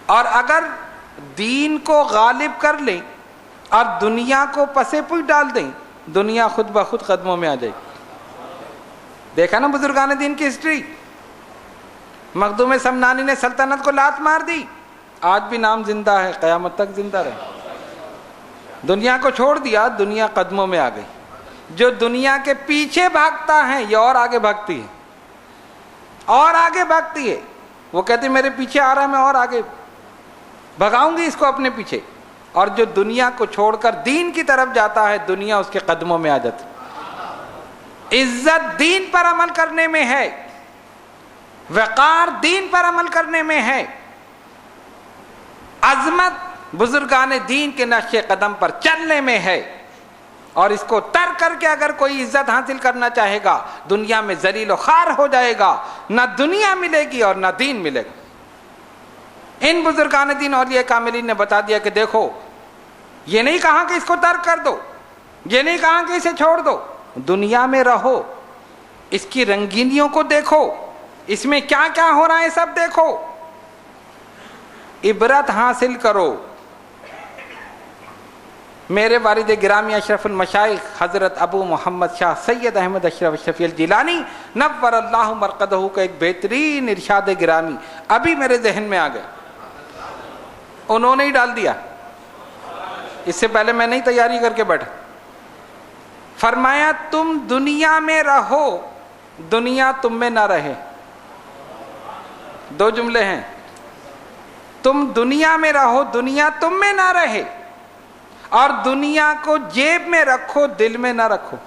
اور اگر دین کو غالب کر لیں اور دنیا کو پسے پوچھ ڈال دیں, دنیا خود بخود قدموں میں آ جائے گی. دیکھا نا بزرگان دین کی ہسٹری. مخدوم سمنانی نے سلطنت کو لات مار دی, آج بھی نام زندہ ہے, قیامت تک زندہ رہے. دنیا کو چھوڑ دیا, دنیا قدموں میں آ گئی. جو دنیا کے پیچھے بھاگتا ہے یہ اور آگے بھاگتی ہے, اور آگے بھاگتی ہے. وہ کہتے میرے پیچھے آ رہا ہے, میں اور آگے بھگاؤں گی اس کو اپنے پیچھے. اور جو دنیا کو چھوڑ کر دین کی طرف جاتا ہے, دنیا اس کے قدموں میں آ جاتی. عزت دین پر عمل کرنے میں ہے, وقار دین پر عمل کرنے میں ہے, عظمت بزرگان دین کے نقش قدم پر چلنے میں ہے. اور اس کو ترک کر کے اگر کوئی عزت حاصل کرنا چاہے گا, دنیا میں ذلیل و خوار ہو جائے گا. نہ دنیا ملے گی اور نہ دین ملے گا. ان بزرگان دین اولیاء کاملین نے بتا دیا کہ دیکھو، یہ نہیں کہا کہ اس کو ترک کر دو، یہ نہیں کہا کہ اسے چھوڑ دو، دنیا میں رہو، اس کی رنگینیوں کو دیکھو، اس میں کیا کیا ہو رہا ہے سب دیکھو، عبرت حاصل کرو۔ میرے والد گرامی اشرف المشائخ حضرت ابو محمد شاہ سید احمد اشرف الشفیع الجیلانی نور اللہ مرقدہ کا ایک بہترین ارشاد گرامی ابھی میرے ذہن میں آ گیا، انہوں نے ہی ڈال دیا، اس سے پہلے میں نہیں تیاری کر کے بیٹھا۔ فرمایا تم دنیا میں رہو، دنیا تم میں نہ رہے۔ دو جملے ہیں، تم دنیا میں رہو، دنیا تم میں نہ رہے، اور دنیا کو جیب میں رکھو، دل میں نہ رکھو۔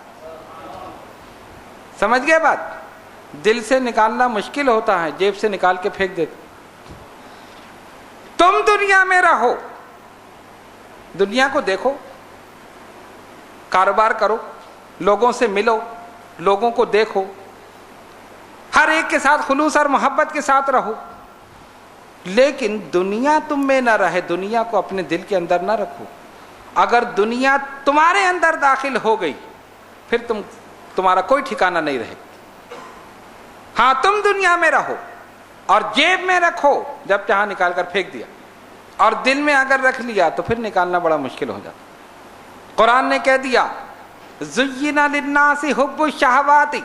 سمجھ گئے بات؟ دل سے نکالنا مشکل ہوتا ہے، جیب سے نکال کے پھینک دیتے۔ تم دنیا میں رہو، دنیا کو دیکھو، کاروبار کرو، لوگوں سے ملو، لوگوں کو دیکھو، ہر ایک کے ساتھ خلوص اور محبت کے ساتھ رہو، لیکن دنیا تم میں نہ رہے، دنیا کو اپنے دل کے اندر نہ رکھو۔ اگر دنیا تمہارے اندر داخل ہو گئی پھر تمہارا کوئی ٹھکانہ نہیں رہے۔ ہاں تم دنیا میں رہو اور جیب میں رکھو، جب چاہا نکال کر پھینک دیا، اور دل میں اگر رکھ لیا تو پھر نکالنا بڑا مشکل ہو جاتا۔ قرآن نے کہہ دیا زُيِّنَ لِلنَّاسِ حُبُّ الشَّهَوَاتِ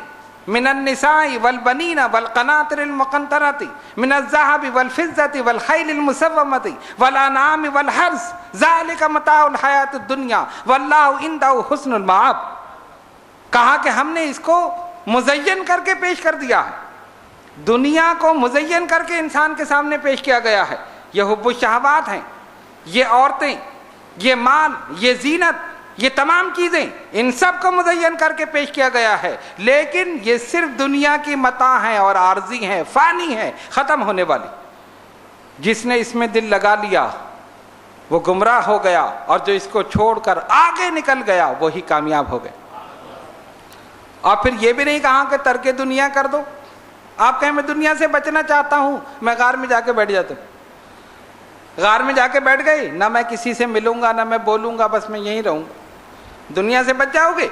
مِنَ النِّسَاءِ وَالْبَنِينَ وَالْقَنَاطِرِ الْمُقَنطَرَةِ مِنَ الذَّهَبِ وَالْفِضَّةِ وَالْخَيْلِ الْمُسَوَّمَةِ وَالْأَنْعَامِ وَالْحَرْثِ ذَلِكَ مَتَاعُ الْحَيَاةِ الدُّنْيَا وَاللَّهُ عِندَهُ حُسْنُ الْمَآبِ۔ کہا کہ ہم نے اس کو مزین کر کے پیش کر دیا ہے، دنیا کو مزین کر کے انسان کے سامنے پیش کیا گیا ہے۔ یہ حب الشہوات ہیں، یہ عورتیں، یہ مال، یہ زینت، یہ تمام چیزیں، ان سب کو مزین کر کے پیش کیا گیا ہے، لیکن یہ صرف دنیا کی متاع ہیں اور عارضی ہیں، فانی ہیں، ختم ہونے والی۔ جس نے اس میں دل لگا لیا وہ گمراہ ہو گیا، اور جو اس کو چھوڑ کر آگے نکل گیا وہی کامیاب ہو گئے۔ اور پھر یہ بھی نہیں کہا کہ ترک دنیا کر دو۔ آپ کہیں میں دنیا سے بچنا چاہتا ہوں، میں غار میں جا کے بیٹھ جاتا ہوں۔ غار میں جا کے بیٹھ گئے، نہ میں کسی سے ملوں گا، نہ میں بولوں گا، بس میں یہیں رہوں گا۔ دنیا سے بچ جاؤ گے؟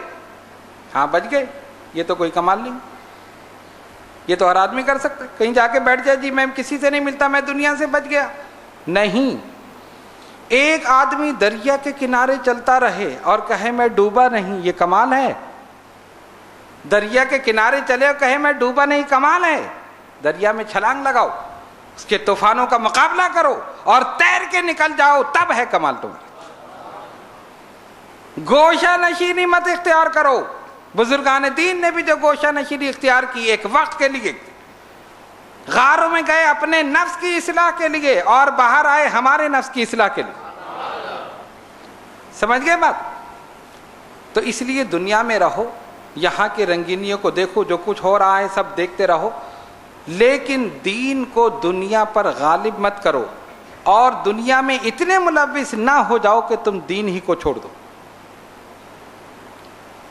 ہاں بچ گئے، یہ تو کوئی کمال نہیں، یہ تو ہر آدمی کر سکتا ہے۔ کہیں جا کے بیٹھ جائے جی میں کسی سے نہیں ملتا، میں دنیا سے بچ گیا، نہیں۔ ایک آدمی دریا کے کنارے چلتا رہے اور کہے میں ڈوبا نہیں، یہ کمال ہے؟ دریا کے کنارے چلے اور کہے میں ڈوبا نہیں، کمال ہے؟ دریا میں چھلانگ لگاؤ، اس کے طوفانوں کا مقابلہ کرو اور تیر کے نکل جاؤ، تب ہے کمال تمہارا۔ گوشہ نشینی مت اختیار کرو۔ بزرگان دین نے بھی جو گوشہ نشینی اختیار کی ایک وقت کے لیے، غاروں میں گئے اپنے نفس کی اصلاح کے لیے اور باہر آئے ہمارے نفس کی اصلاح کے لیے۔ سمجھ گئے بات؟ تو اس لیے دنیا میں رہو، یہاں کی رنگینیوں کو دیکھو، جو کچھ ہو رہا ہے سب دیکھتے رہو، لیکن دین کو دنیا پر غالب مت کرو، اور دنیا میں اتنے ملوث نہ ہو جاؤ کہ تم دین ہی کو چھوڑ دو۔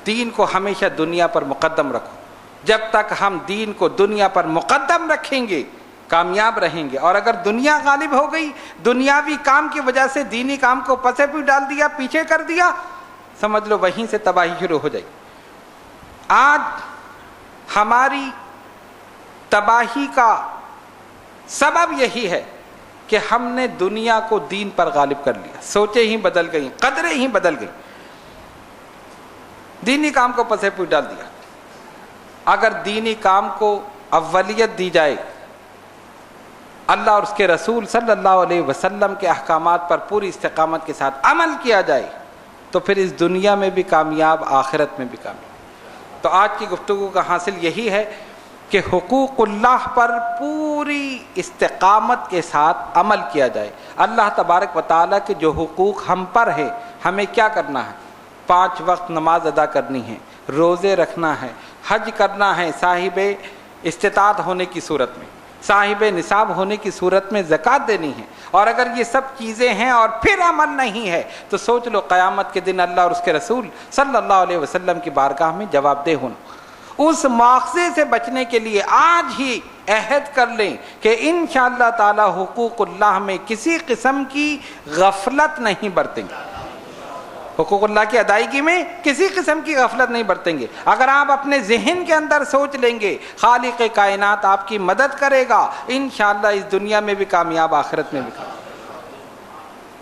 دین کو ہمیشہ دنیا پر مقدم رکھو۔ جب تک ہم دین کو دنیا پر مقدم رکھیں گے کامیاب رہیں گے، اور اگر دنیا غالب ہو گئی، دنیاوی کام کی وجہ سے دینی کام کو پسے پہ ڈال دیا، پیچھے کر دیا، سمجھ لو وہیں سے تباہی شروع ہو جائے۔ آج ہماری تباہی کا سبب یہی ہے کہ ہم نے دنیا کو دین پر غالب کر لیا، سوچیں ہی بدل گئی، قدریں ہی بدل گئی، دینی کام کو پسے پوچھ ڈال دیا۔ اگر دینی کام کو اولیت دی جائے، اللہ اور اس کے رسول صلی اللہ علیہ وسلم کے احکامات پر پوری استقامت کے ساتھ عمل کیا جائے، تو پھر اس دنیا میں بھی کامیاب، آخرت میں بھی کامیاب۔ تو آج کی گفتگو کا حاصل یہی ہے کہ حقوق اللہ پر پوری استقامت کے ساتھ عمل کیا جائے۔ اللہ تبارک و تعالیٰ کے جو حقوق ہم پر ہے، ہمیں کیا کرنا ہے؟ 5 وقت نماز ادا کرنی ہے، روزے رکھنا ہے، حج کرنا ہے صاحب استطاعت ہونے کی صورت میں، صاحب نصاب ہونے کی صورت میں زکوٰۃ دینی ہے۔ اور اگر یہ سب چیزیں ہیں اور پھر عمل نہیں ہے تو سوچ لو قیامت کے دن اللہ اور اس کے رسول صلی اللہ علیہ وسلم کی بارگاہ میں جواب دہ ہونا۔ اس مواخذے سے بچنے کے لیے آج ہی عہد کر لیں کہ انشاءاللہ تعالی حقوق اللہ میں کسی قسم کی غفلت نہیں برتیں گے، حقوق اللہ کی ادائیگی میں کسی قسم کی غفلت نہیں برتیں گے۔ اگر آپ اپنے ذہن کے اندر سوچ لیں گے خالق کائنات آپ کی مدد کرے گا، انشاءاللہ اس دنیا میں بھی کامیاب، آخرت میں بھی کامیاب۔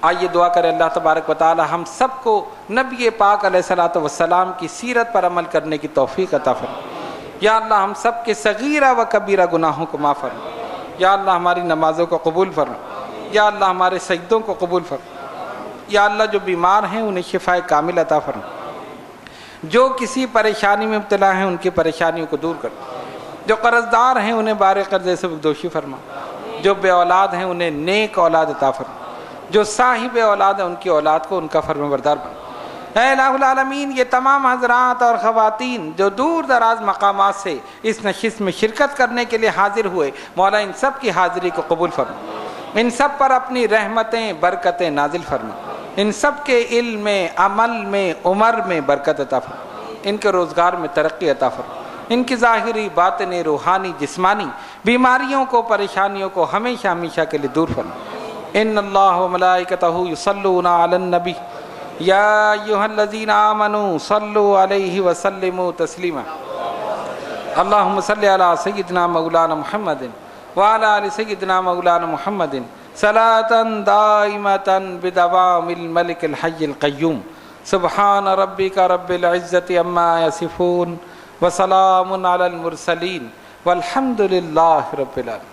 آئیے دعا کریں اللہ تبارک و تعالی ہم سب کو نبی پاک علیہ الصلوۃ والسلام کی سیرت پر عمل کرنے کی توفیق عطا فرمائے۔ یا اللہ ہم سب کے صغیرہ و کبیرہ گناہوں کو معاف فرما، یا اللہ ہماری نمازوں کو قبول فرما، یا اللہ ہمارے سجدوں کو قبول فرما، یا اللہ جو بیمار ہیں انہیں شفاء کامل عطا فرما، جو کسی پریشانی میں مبتلا ہیں ان کی پریشانیوں کو دور کر، جو قرض دار ہیں انہیں بار قرضے سے بخشی فرما، جو بے اولاد ہیں انہیں نیک اولاد عطا فرما، جو صاحب اولاد ہیں ان کی اولاد کو ان کا فرمانبردار بنا۔ اے الہ العالمین یہ تمام حضرات اور خواتین جو دور دراز مقامات سے اس نشست میں شرکت کرنے کے لیے حاضر ہوئے، مولا ان سب کی حاضری کو قبول فرما، ان سب پر اپنی رحمتیں برکتیں نازل فرما، ان سب کے علم میں، عمل میں، عمر میں برکت عطا فرما، ان کے روزگار میں ترقی عطا فرما، ان کی ظاہری باطنی روحانی جسمانی بیماریوں کو پریشانیوں کو ہمیشہ ہمیشہ کے لیے دور فرما۔ ان اللہ و ملائکتہ یصلون علی النبی یا ایھا الذین آمنوا صلوا علیہ وسلموا تسلیما۔ اللہم صلی علی سیدنا مولانا محمد وعلی آل سیدنا مولانا محمد صلاة دائمة بدوام الملک الحی القیوم۔ سبحان ربک رب العزة عما یصفون وسلام علی المرسلین والحمد للہ رب العالمین۔